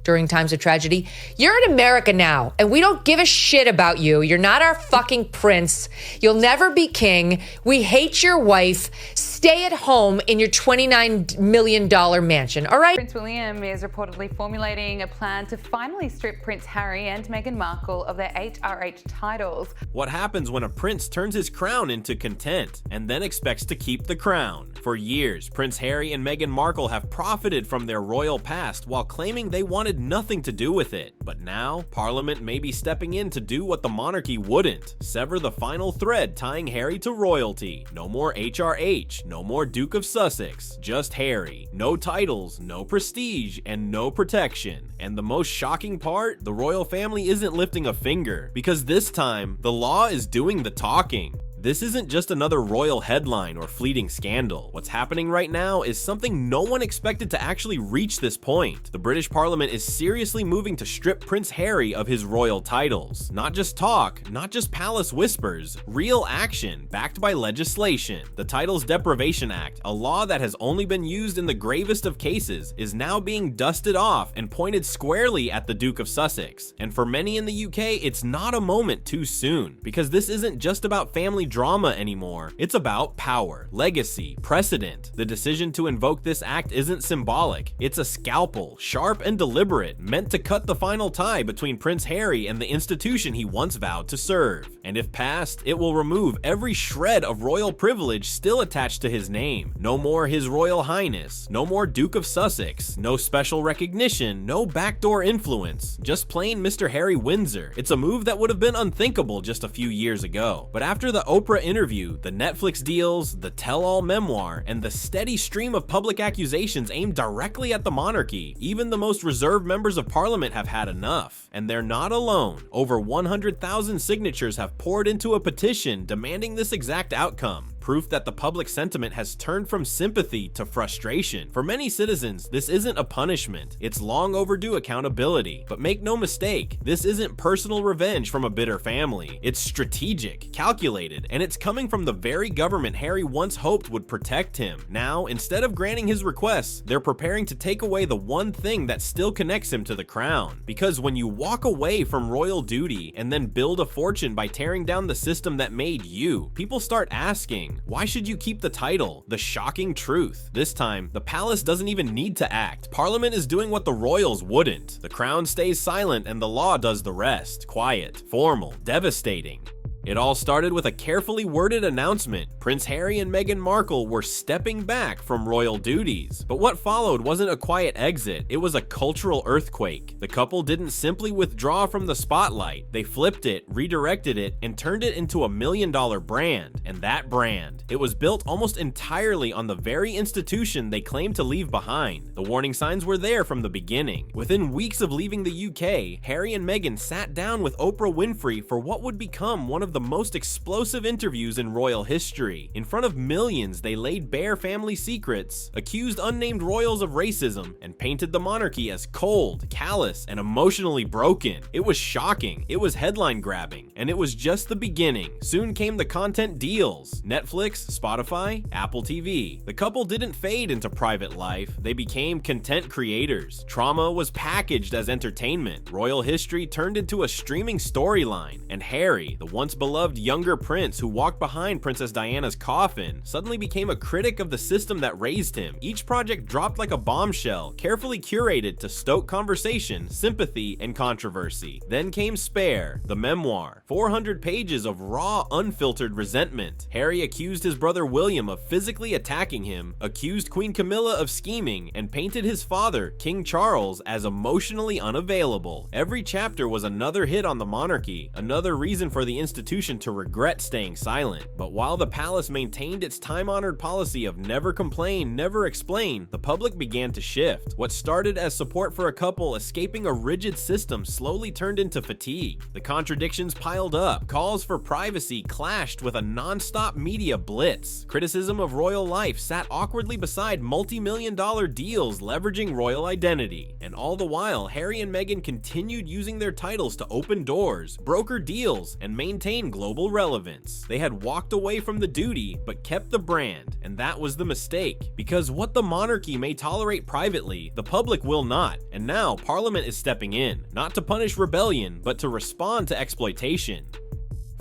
during times of tragedy. You're in America now, and we don't give a shit about you. You're not our fucking prince. You'll never be king. We hate your wife. Stay at home in your $29 million mansion, all right? Prince William is reportedly formulating a plan to finally strip Prince Harry and Meghan Markle of their HRH titles. What happens when a prince turns his crown into content and then expects to keep the crown? For years, Prince Harry and Meghan Markle have profited from their royal past while claiming they wanted nothing to do with it. But now, Parliament may be stepping in to do what the monarchy wouldn't: sever the final thread tying Harry to royalty. No more HRH, no more Duke of Sussex, just Harry. No titles, no prestige, and no protection. And the most shocking part, the royal family isn't lifting a finger, because this time, the law is doing the talking. This isn't just another royal headline or fleeting scandal. What's happening right now is something no one expected to actually reach this point. The British Parliament is seriously moving to strip Prince Harry of his royal titles. Not just talk, not just palace whispers, real action backed by legislation. The Titles Deprivation Act, a law that has only been used in the gravest of cases, is now being dusted off and pointed squarely at the Duke of Sussex. And for many in the UK, it's not a moment too soon, because this isn't just about family drama anymore. It's about power, legacy, precedent. The decision to invoke this act isn't symbolic. It's a scalpel, sharp and deliberate, meant to cut the final tie between Prince Harry and the institution he once vowed to serve. And if passed, it will remove every shred of royal privilege still attached to his name. No more His Royal Highness, no more Duke of Sussex, no special recognition, no backdoor influence, just plain Mr. Harry Windsor. It's a move that would have been unthinkable just a few years ago. But after the Oprah interview, the Netflix deals, the tell-all memoir, and the steady stream of public accusations aimed directly at the monarchy, even the most reserved members of parliament have had enough. And they're not alone. Over 100,000 signatures have poured into a petition demanding this exact outcome. Proof that the public sentiment has turned from sympathy to frustration. For many citizens, this isn't a punishment, it's long overdue accountability. But make no mistake, this isn't personal revenge from a bitter family. It's strategic, calculated, and it's coming from the very government Harry once hoped would protect him. Now, instead of granting his requests, they're preparing to take away the one thing that still connects him to the crown. Because when you walk away from royal duty and then build a fortune by tearing down the system that made you, people start asking, why should you keep the title? The shocking truth. This time, the palace doesn't even need to act. Parliament is doing what the royals wouldn't. The crown stays silent and the law does the rest. Quiet, formal, devastating. It all started with a carefully worded announcement. Prince Harry and Meghan Markle were stepping back from royal duties. But what followed wasn't a quiet exit, it was a cultural earthquake. The couple didn't simply withdraw from the spotlight. They flipped it, redirected it, and turned it into $1 million brand. And that brand, it was built almost entirely on the very institution they claimed to leave behind. The warning signs were there from the beginning. Within weeks of leaving the UK, Harry and Meghan sat down with Oprah Winfrey for what would become one of the most explosive interviews in royal history. In front of millions, they laid bare family secrets, accused unnamed royals of racism, and painted the monarchy as cold, callous, and emotionally broken. It was shocking, it was headline grabbing, and it was just the beginning. Soon came the content deals: Netflix, Spotify, Apple TV. The couple didn't fade into private life, they became content creators. Trauma was packaged as entertainment. Royal history turned into a streaming storyline, and Harry, the once beloved younger prince who walked behind Princess Diana's coffin, suddenly became a critic of the system that raised him. Each project dropped like a bombshell, carefully curated to stoke conversation, sympathy, and controversy. Then came Spare, the memoir. 400 pages of raw, unfiltered resentment. Harry accused his brother William of physically attacking him, accused Queen Camilla of scheming, and painted his father, King Charles, as emotionally unavailable. Every chapter was another hit on the monarchy, another reason for the institution to regret staying silent. But while the palace maintained its time-honored policy of never complain, never explain, the public began to shift. What started as support for a couple escaping a rigid system slowly turned into fatigue. The contradictions piled up. Calls for privacy clashed with a non-stop media blitz. Criticism of royal life sat awkwardly beside multi-million-dollar deals leveraging royal identity. And all the while, Harry and Meghan continued using their titles to open doors, broker deals, and maintain maintain global relevance. They had walked away from the duty, but kept the brand, and that was the mistake. Because what the monarchy may tolerate privately, the public will not, and now Parliament is stepping in, not to punish rebellion, but to respond to exploitation.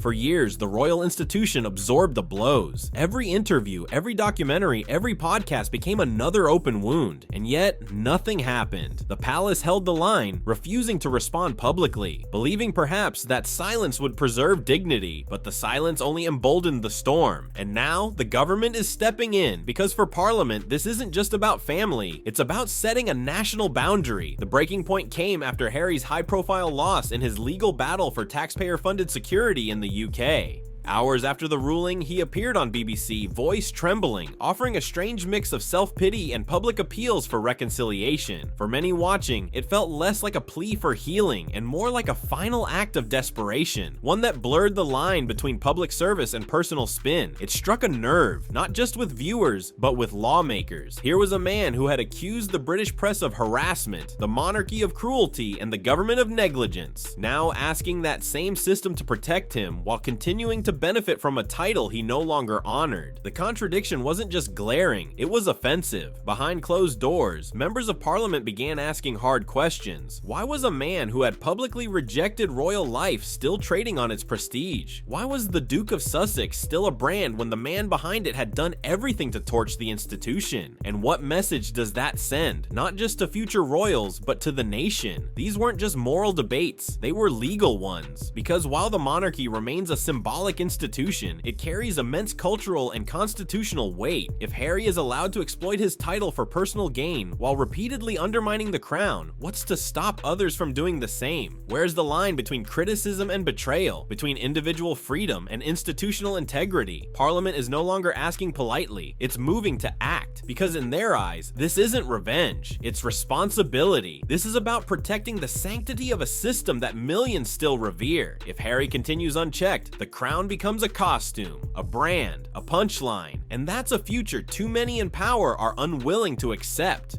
For years, the royal institution absorbed the blows. Every interview, every documentary, every podcast became another open wound, and yet nothing happened. The palace held the line, refusing to respond publicly, believing perhaps that silence would preserve dignity, but the silence only emboldened the storm. And now, the government is stepping in, because for Parliament, this isn't just about family, it's about setting a national boundary. The breaking point came after Harry's high-profile loss in his legal battle for taxpayer-funded security in the UK. Hours after the ruling, he appeared on BBC, voice trembling, offering a strange mix of self-pity and public appeals for reconciliation. For many watching, it felt less like a plea for healing and more like a final act of desperation, one that blurred the line between public service and personal spin. It struck a nerve, not just with viewers, but with lawmakers. Here was a man who had accused the British press of harassment, the monarchy of cruelty, and the government of negligence, now asking that same system to protect him while continuing to benefit from a title he no longer honored. The contradiction wasn't just glaring, it was offensive. Behind closed doors, members of Parliament began asking hard questions. Why was a man who had publicly rejected royal life still trading on its prestige? Why was the Duke of Sussex still a brand when the man behind it had done everything to torch the institution? And what message does that send? Not just to future royals, but to the nation. These weren't just moral debates, they were legal ones. Because while the monarchy remains a symbolic institution, it carries immense cultural and constitutional weight. If Harry is allowed to exploit his title for personal gain while repeatedly undermining the crown, what's to stop others from doing the same? Where's the line between criticism and betrayal, between individual freedom and institutional integrity? Parliament is no longer asking politely, it's moving to act, because in their eyes, this isn't revenge, it's responsibility. This is about protecting the sanctity of a system that millions still revere. If Harry continues unchecked, the crown becomes a costume, a brand, a punchline, and that's a future too many in power are unwilling to accept.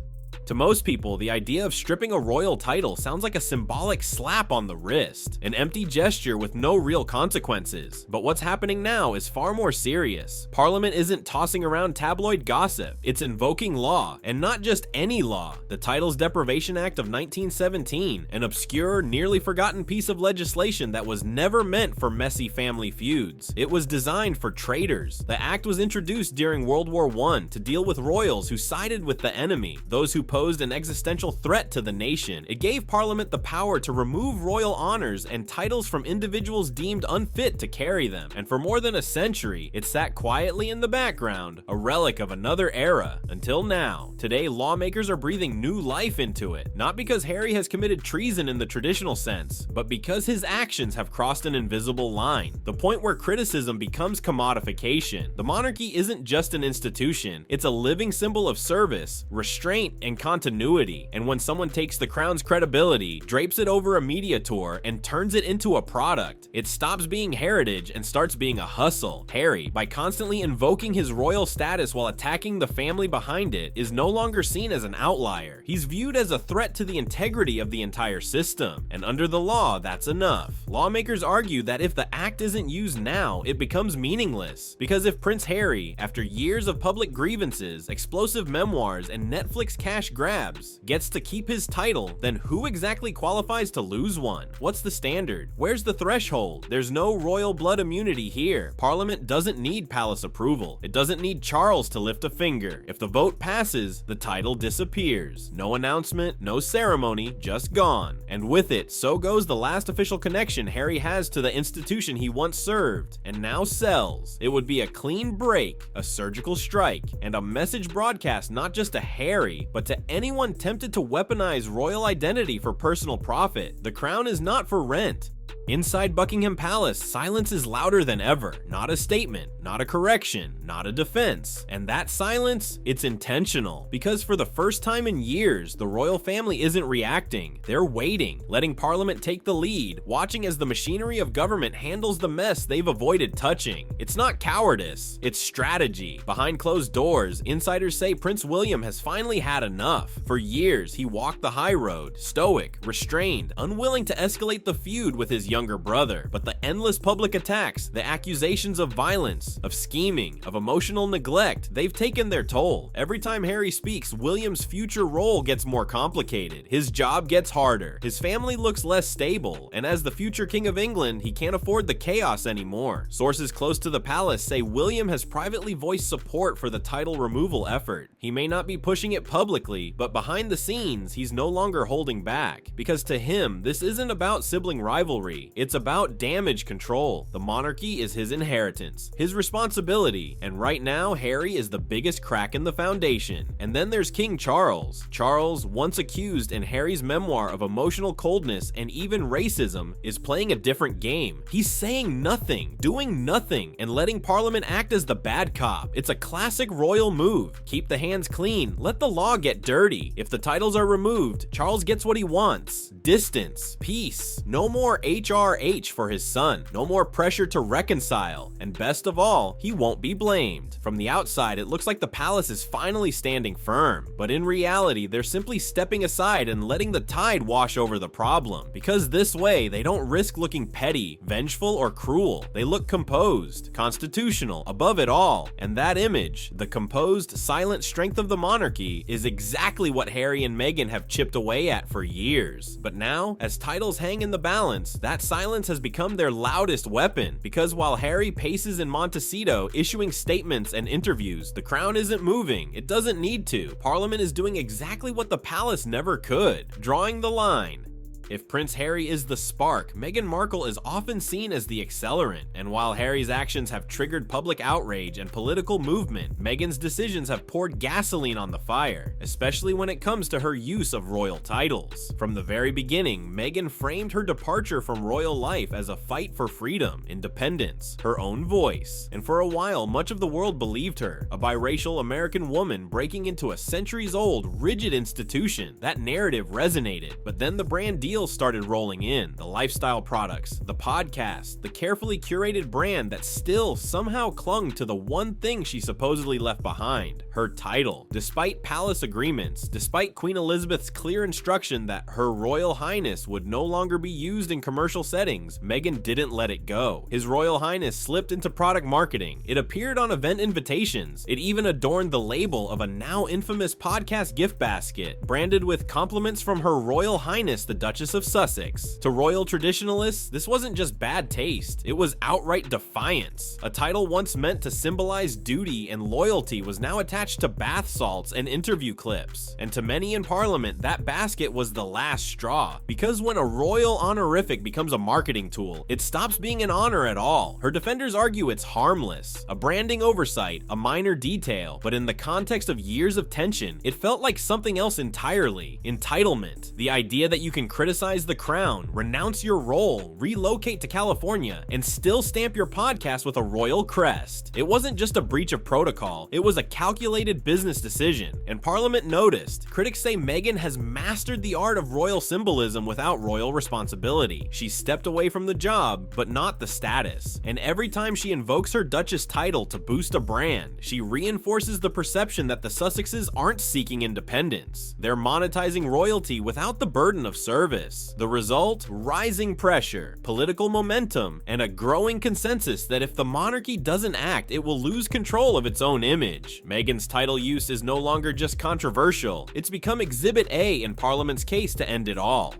To most people, the idea of stripping a royal title sounds like a symbolic slap on the wrist, an empty gesture with no real consequences. But what's happening now is far more serious. Parliament isn't tossing around tabloid gossip, it's invoking law, and not just any law. The Titles Deprivation Act of 1917, an obscure, nearly forgotten piece of legislation that was never meant for messy family feuds. It was designed for traitors. The act was introduced during World War I to deal with royals who sided with the enemy, those who posed an existential threat to the nation. It gave Parliament the power to remove royal honors and titles from individuals deemed unfit to carry them. And for more than a century, it sat quietly in the background, a relic of another era, until now. Today, lawmakers are breathing new life into it, not because Harry has committed treason in the traditional sense, but because his actions have crossed an invisible line, the point where criticism becomes commodification. The monarchy isn't just an institution, it's a living symbol of service, restraint, and continuity. And when someone takes the crown's credibility, drapes it over a media tour, and turns it into a product, it stops being heritage and starts being a hustle. Harry, by constantly invoking his royal status while attacking the family behind it, is no longer seen as an outlier. He's viewed as a threat to the integrity of the entire system. And under the law, that's enough. Lawmakers argue that if the act isn't used now, it becomes meaningless. Because if Prince Harry, after years of public grievances, explosive memoirs, and Netflix cash grabs, gets to keep his title, then who exactly qualifies to lose one? What's the standard? Where's the threshold? There's no royal blood immunity here. Parliament doesn't need palace approval. It doesn't need Charles to lift a finger. If the vote passes, the title disappears. No announcement, no ceremony, just gone. And with it, so goes the last official connection Harry has to the institution he once served, and now sells. It would be a clean break, a surgical strike, and a message broadcast not just to Harry, but to anyone tempted to weaponize royal identity for personal profit. The crown is not for rent. Inside Buckingham Palace, silence is louder than ever. Not a statement, not a correction, not a defense. And that silence, it's intentional. Because for the first time in years, the royal family isn't reacting. They're waiting, letting Parliament take the lead, watching as the machinery of government handles the mess they've avoided touching. It's not cowardice, it's strategy. Behind closed doors, insiders say Prince William has finally had enough. For years, he walked the high road, stoic, restrained, unwilling to escalate the feud with his younger brother, but the endless public attacks, the accusations of violence, of scheming, of emotional neglect, they've taken their toll. Every time Harry speaks, William's future role gets more complicated. His job gets harder, his family looks less stable, and as the future King of England, he can't afford the chaos anymore. Sources close to the palace say William has privately voiced support for the title removal effort. He may not be pushing it publicly, but behind the scenes, he's no longer holding back. Because to him, this isn't about sibling rivalry, it's about damage control. The monarchy is his inheritance, his responsibility, and right now, Harry is the biggest crack in the foundation. And then there's King Charles. Charles, once accused in Harry's memoir of emotional coldness and even racism, is playing a different game. He's saying nothing, doing nothing, and letting Parliament act as the bad cop. It's a classic royal move. Keep the hands clean, let the law get dirty. If the titles are removed, Charles gets what he wants. Distance, peace, no more HRH for his son, no more pressure to reconcile, and best of all, he won't be blamed. From the outside, it looks like the palace is finally standing firm, but in reality, they're simply stepping aside and letting the tide wash over the problem, because this way, they don't risk looking petty, vengeful, or cruel. They look composed, constitutional, above it all, and that image, the composed, silent strength of the monarchy, is exactly what Harry and Meghan have chipped away at for years. But now, as titles hang in the balance, that silence has become their loudest weapon, because while Harry paces in Montecito issuing statements and interviews, the crown isn't moving. It doesn't need to. Parliament is doing exactly what the palace never could, drawing the line. If Prince Harry is the spark, Meghan Markle is often seen as the accelerant, and while Harry's actions have triggered public outrage and political movement, Meghan's decisions have poured gasoline on the fire, especially when it comes to her use of royal titles. From the very beginning, Meghan framed her departure from royal life as a fight for freedom, independence, her own voice, and for a while, much of the world believed her, a biracial American woman breaking into a centuries-old, rigid institution. That narrative resonated, but then the brand deal started rolling in. The lifestyle products, the podcast, the carefully curated brand that still somehow clung to the one thing she supposedly left behind, her title. Despite palace agreements, despite Queen Elizabeth's clear instruction that Her Royal Highness would no longer be used in commercial settings, Meghan didn't let it go. His Royal Highness slipped into product marketing. It appeared on event invitations. It even adorned the label of a now infamous podcast gift basket, branded with compliments from Her Royal Highness the Duchess of Sussex. To royal traditionalists, this wasn't just bad taste, it was outright defiance. A title once meant to symbolize duty and loyalty was now attached to bath salts and interview clips. And to many in Parliament, that basket was the last straw. Because when a royal honorific becomes a marketing tool, it stops being an honor at all. Her defenders argue it's harmless, a branding oversight, a minor detail, but in the context of years of tension, it felt like something else entirely. Entitlement, the idea that you can criticize the crown, renounce your role, relocate to California, and still stamp your podcast with a royal crest. It wasn't just a breach of protocol, it was a calculated business decision, and Parliament noticed. Critics say Meghan has mastered the art of royal symbolism without royal responsibility. She stepped away from the job, but not the status. And every time she invokes her Duchess title to boost a brand, she reinforces the perception that the Sussexes aren't seeking independence. They're monetizing royalty without the burden of service. The result? Rising pressure, political momentum, and a growing consensus that if the monarchy doesn't act, it will lose control of its own image. Meghan's title use is no longer just controversial, it's become Exhibit A in Parliament's case to end it all.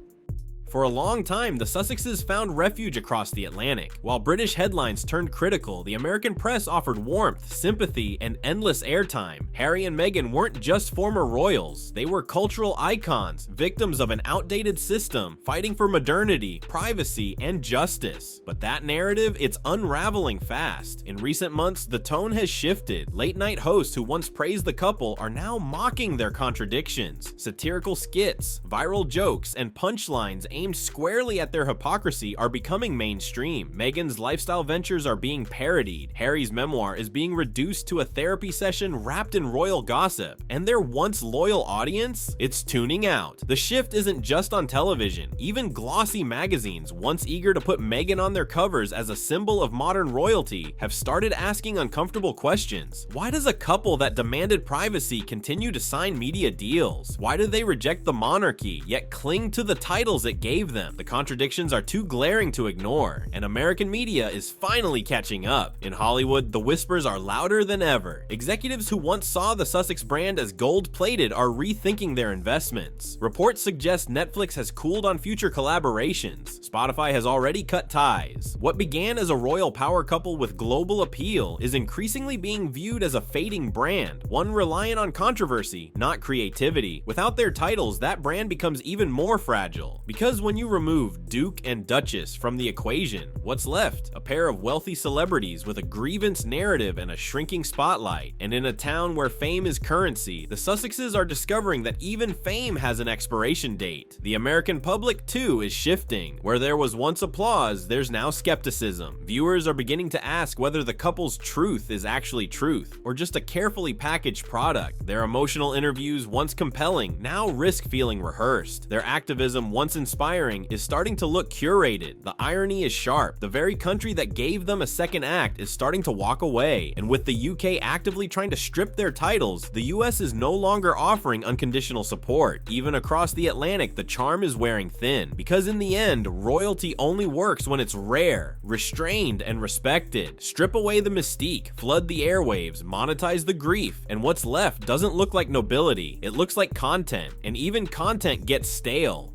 For a long time, the Sussexes found refuge across the Atlantic. While British headlines turned critical, the American press offered warmth, sympathy, and endless airtime. Harry and Meghan weren't just former royals, they were cultural icons, victims of an outdated system, fighting for modernity, privacy, and justice. But that narrative, it's unraveling fast. In recent months, the tone has shifted. Late-night hosts who once praised the couple are now mocking their contradictions. Satirical skits, viral jokes, and punchlines aimed squarely at their hypocrisy are becoming mainstream. Meghan's lifestyle ventures are being parodied. Harry's memoir is being reduced to a therapy session wrapped in royal gossip. And their once loyal audience? It's tuning out. The shift isn't just on television. Even glossy magazines, once eager to put Meghan on their covers as a symbol of modern royalty, have started asking uncomfortable questions. Why does a couple that demanded privacy continue to sign media deals? Why do they reject the monarchy, yet cling to the titles it gave gave them. The contradictions are too glaring to ignore, and American media is finally catching up. In Hollywood, the whispers are louder than ever. Executives who once saw the Sussex brand as gold-plated are rethinking their investments. Reports suggest Netflix has cooled on future collaborations. Spotify has already cut ties. What began as a royal power couple with global appeal is increasingly being viewed as a fading brand, one reliant on controversy, not creativity. Without their titles, that brand becomes even more fragile. Because when you remove Duke and Duchess from the equation, what's left? A pair of wealthy celebrities with a grievance narrative and a shrinking spotlight. And in a town where fame is currency, the Sussexes are discovering that even fame has an expiration date. The American public, too, is shifting. Where there was once applause, there's now skepticism. Viewers are beginning to ask whether the couple's truth is actually truth, or just a carefully packaged product. Their emotional interviews, once compelling, now risk feeling rehearsed. Their activism, once inspiring, is starting to look curated. The irony is sharp. The very country that gave them a second act is starting to walk away, and with the UK actively trying to strip their titles, the US is no longer offering unconditional support. Even across the Atlantic, the charm is wearing thin, because in the end, royalty only works when it's rare, restrained, and respected. Strip away the mystique, flood the airwaves, monetize the grief, and what's left doesn't look like nobility, it looks like content, and even content gets stale.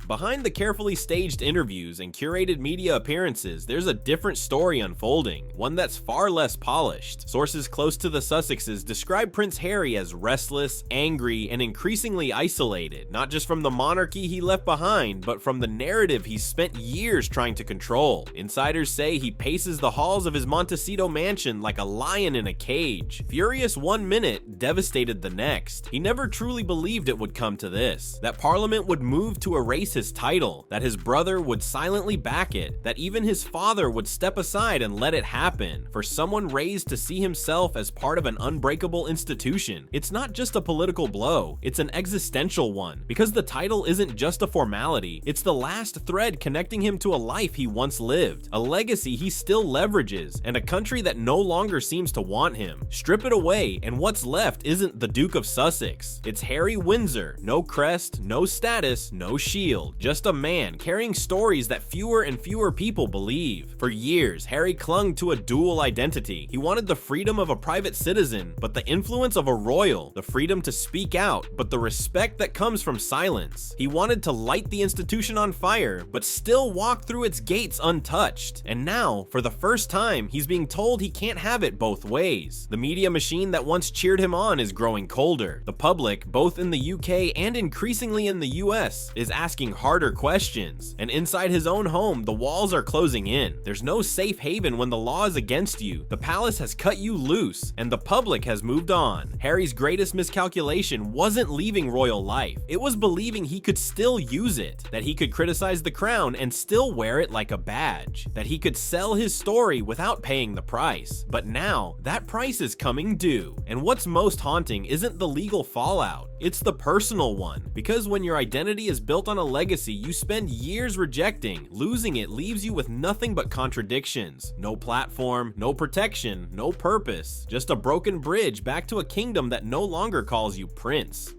Behind the carefully staged interviews and curated media appearances, there's a different story unfolding, one that's far less polished. Sources close to the Sussexes describe Prince Harry as restless, angry, and increasingly isolated, not just from the monarchy he left behind, but from the narrative he's spent years trying to control. Insiders say he paces the halls of his Montecito mansion like a lion in a cage. Furious one minute, devastated the next. He never truly believed it would come to this, that Parliament would move to erase his title, that his brother would silently back it, that even his father would step aside and let it happen. For someone raised to see himself as part of an unbreakable institution, it's not just a political blow, it's an existential one, because the title isn't just a formality, it's the last thread connecting him to a life he once lived, a legacy he still leverages, and a country that no longer seems to want him. Strip it away, and what's left isn't the Duke of Sussex, it's Harry Windsor, no crest, no status, no shield. Just a man carrying stories that fewer and fewer people believe. For years, Harry clung to a dual identity. He wanted the freedom of a private citizen, but the influence of a royal, the freedom to speak out, but the respect that comes from silence. He wanted to light the institution on fire, but still walk through its gates untouched. And now, for the first time, he's being told he can't have it both ways. The media machine that once cheered him on is growing colder. The public, both in the UK and increasingly in the US, is asking harder questions, and inside his own home, the walls are closing in. There's no safe haven when the law is against you. The palace has cut you loose, and the public has moved on. Harry's greatest miscalculation wasn't leaving royal life. It was believing he could still use it, that he could criticize the crown and still wear it like a badge, that he could sell his story without paying the price. But now, that price is coming due. And what's most haunting isn't the legal fallout, it's the personal one. Because when your identity is built on a legacy you spend years rejecting, losing it leaves you with nothing but contradictions. No platform, no protection, no purpose. Just a broken bridge back to a kingdom that no longer calls you prince.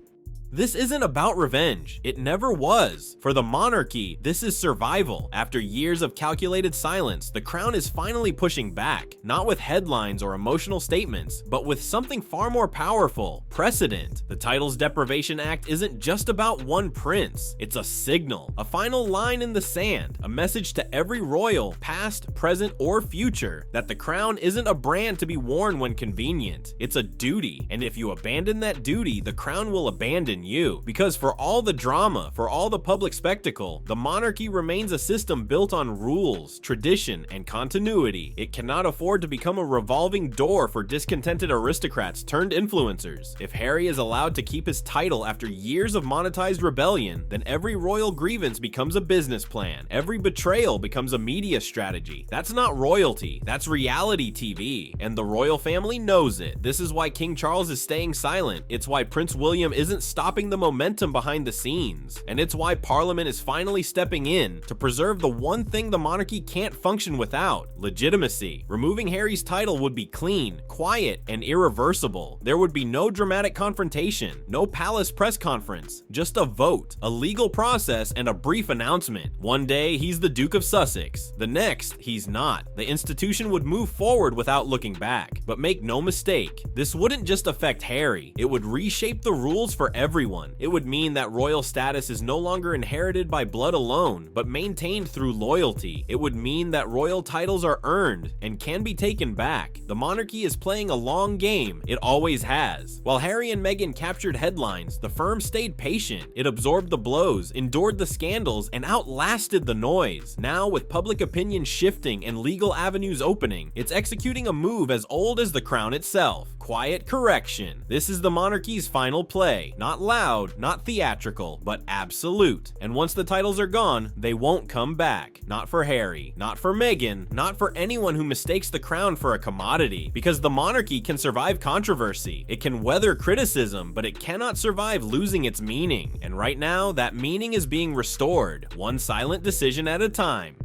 This isn't about revenge. It never was. For the monarchy, this is survival. After years of calculated silence, the crown is finally pushing back, not with headlines or emotional statements, but with something far more powerful: precedent. The Titles Deprivation Act isn't just about one prince. It's a signal, a final line in the sand, a message to every royal, past, present, or future, that the crown isn't a brand to be worn when convenient. It's a duty, and if you abandon that duty, the crown will abandon you. Because for all the drama, for all the public spectacle, the monarchy remains a system built on rules, tradition, and continuity. It cannot afford to become a revolving door for discontented aristocrats turned influencers. If Harry is allowed to keep his title after years of monetized rebellion, then every royal grievance becomes a business plan. Every betrayal becomes a media strategy. That's not royalty, that's reality TV. And the royal family knows it. This is why King Charles is staying silent. It's why Prince William isn't stopping stopping the momentum behind the scenes. And it's why Parliament is finally stepping in to preserve the one thing the monarchy can't function without: legitimacy. Removing Harry's title would be clean, quiet, and irreversible. There would be no dramatic confrontation, no palace press conference, just a vote, a legal process, and a brief announcement. One day, he's the Duke of Sussex. The next, he's not. The institution would move forward without looking back. But make no mistake, this wouldn't just affect Harry. It would reshape the rules for everyone. It would mean that royal status is no longer inherited by blood alone, but maintained through loyalty. It would mean that royal titles are earned and can be taken back. The monarchy is playing a long game. It always has. While Harry and Meghan captured headlines, the firm stayed patient. It absorbed the blows, endured the scandals, and outlasted the noise. Now, with public opinion shifting and legal avenues opening, it's executing a move as old as the crown itself: quiet correction. This is the monarchy's final play. Not loud, not theatrical, but absolute. And once the titles are gone, they won't come back. Not for Harry, not for Meghan, not for anyone who mistakes the crown for a commodity. Because the monarchy can survive controversy. It can weather criticism, but it cannot survive losing its meaning. And right now, that meaning is being restored, one silent decision at a time.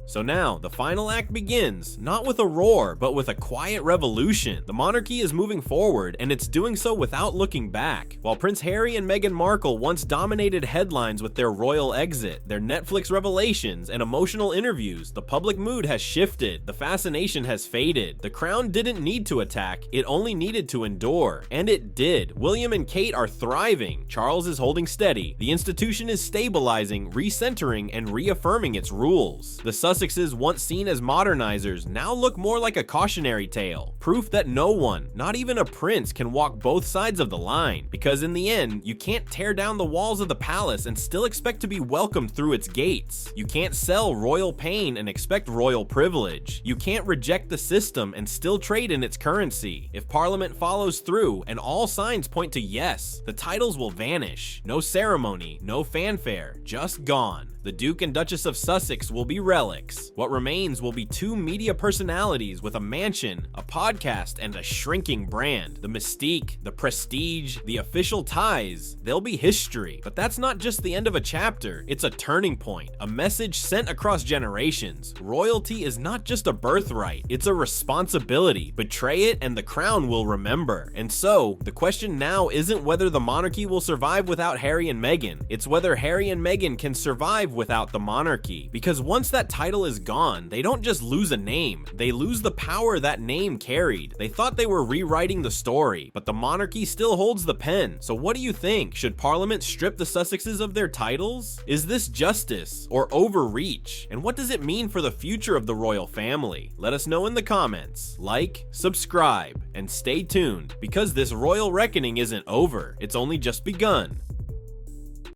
So now, the final act begins, not with a roar, but with a quiet revolution. The monarchy is moving forward, and it's doing so without looking back. While Prince Harry and Meghan Markle once dominated headlines with their royal exit, their Netflix revelations, and emotional interviews, the public mood has shifted. The fascination has faded. The crown didn't need to attack, it only needed to endure. And it did. William and Kate are thriving. Charles is holding steady. The institution is stabilizing, recentering, and reaffirming its rules. The Sussexes, once seen as modernizers, now look more like a cautionary tale. Proof that no one, not even a prince, can walk both sides of the line. Because in the end, you can't tear down the walls of the palace and still expect to be welcomed through its gates. You can't sell royal pain and expect royal privilege. You can't reject the system and still trade in its currency. If Parliament follows through, and all signs point to yes, the titles will vanish. No ceremony, no fanfare, just gone. The Duke and Duchess of Sussex will be relics. What remains will be two media personalities with a mansion, a podcast, and a shrinking brand. The mystique, the prestige, the official ties, they'll be history. But that's not just the end of a chapter, it's a turning point, a message sent across generations. Royalty is not just a birthright, it's a responsibility. Betray it and the crown will remember. And so, the question now isn't whether the monarchy will survive without Harry and Meghan, it's whether Harry and Meghan can survive without the monarchy. Because once that title is gone, they don't just lose a name, they lose the power that name carried. They thought they were rewriting the story, but the monarchy still holds the pen. So what do you think? Should Parliament strip the Sussexes of their titles? Is this justice or overreach? And what does it mean for the future of the royal family? Let us know in the comments. Like, subscribe, and stay tuned, because this royal reckoning isn't over, it's only just begun.